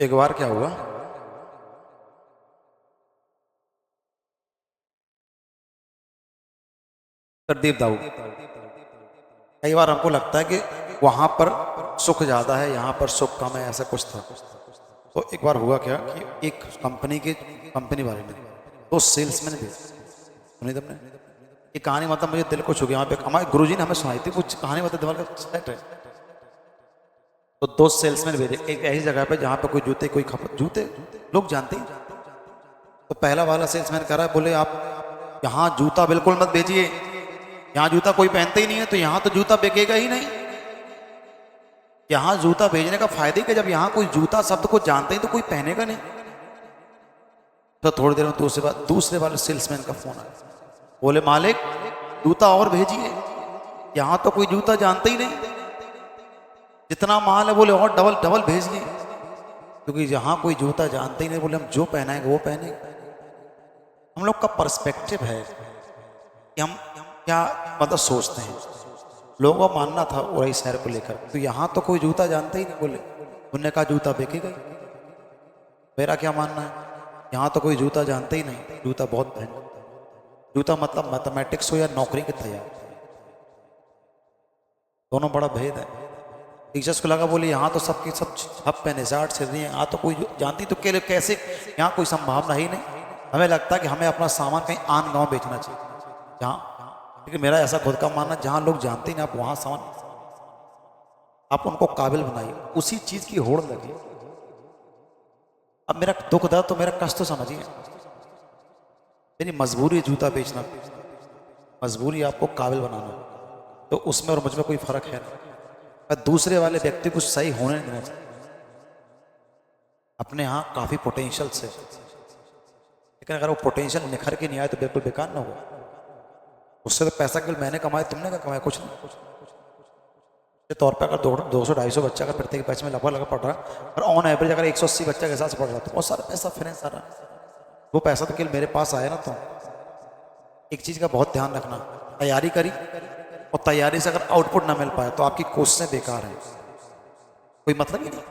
एक बार क्या हुआ, प्रदीप दाऊ, कई बार हमको लगता है कि वहां पर सुख ज्यादा है, यहाँ पर सुख कम है, ऐसा कुछ था। तो एक बार हुआ क्या कि एक कंपनी वाले ने दो सेल्समैन भेजे। सुनी तुमने ये कहानी? मतलब मुझे दिल को छू गया। यहाँ पे हमारे गुरुजी ने हमें सुनाई थी कुछ कहानी, मतलब दिमाग का सेट है। तो दो सेल्समैन भेजे एक ऐसी जगह पे जहाँ पे कोई जूते कोई खपत जूते लोग जानते हैं। तो पहला वाला सेल्समैन कह रहा है, बोले आप यहाँ जूता बिल्कुल मत भेजिए, यहाँ जूता कोई पहनता ही नहीं है, तो यहाँ तो जूता बिकेगा ही नहीं। यहाँ जूता भेजने का फायदे कि जब यहाँ कोई जूता शब्द को जानते ही तो कोई पहनेगा नहीं। तो थोड़ी देर में दूसरे वाले सेल्समैन का फोन आया, बोले मालिक जूता और भेजिए, यहाँ तो कोई जूता जानते ही नहीं, जितना माल है बोले और डबल डबल भेजिए, क्योंकि यहाँ कोई जूता जानते ही नहीं। बोले हम जो पहनाएंगे वो पहनेंगे। हम लोग का पर्सपेक्टिव है कि हम क्या मतलब सोचते हैं। लोगों का मानना था वही शहर को लेकर, तो यहाँ तो कोई जूता जानते ही नहीं। बोले उनने कहा जूता बिकेगा ही। मेरा क्या मानना है, यहाँ तो कोई जूता जानते ही नहीं, जूता बहुत महंगा। जूता मतलब मैथमेटिक्स हो या नौकरी की तैयारी, दोनों बड़ा भेद है। टीचर्स को लगा बोले यहाँ तो सबकी सब छप पहने शर्ट सिल रही है, यहाँ तो कोई जानती तो के लिए कैसे, यहाँ कोई संभावना ही नहीं। हमें लगता है कि हमें अपना सामान कहीं आन गांव बेचना चाहिए, जहाँ, लेकिन मेरा ऐसा खुद का मानना, जहाँ लोग जानते ही नहीं आप वहाँ सामान आप उनको काबिल बनाइए, उसी चीज की होड़ लगी। अब मेरा दुख दर्द तो मेरा कष्ट तो समझिए, मेरी मजबूरी जूता बेचना, मजबूरी आपको काबिल बनाना, तो उसमें और मुझ में कोई फर्क है नहीं। मैं दूसरे वाले व्यक्ति को सही होने नहीं देना चाहिए। अपने यहाँ काफी पोटेंशियल से, लेकिन अगर वो पोटेंशियल निखर के नहीं आए तो बिल्कुल बेकार ना हो। उससे तो पैसा केवल मैंने कमाया, तुमने क्या कमाया? कुछ नहीं। के तौर पे अगर 200-250 बच्चा अगर प्रत्येक बैच में लगभग पढ़ रहा है, और ऑन एवरेज अगर 180 बच्चा के हिसाब से पढ़ रहा, तो बहुत सारा पैसा फिर सारा, वो पैसा तो केवल मेरे पास आया ना। तो एक चीज का बहुत ध्यान रखना, तैयारी करी और तैयारी से अगर आउटपुट ना मिल पाए तो आपकी कोशिशें बेकार है, कोई मतलब ही नहीं।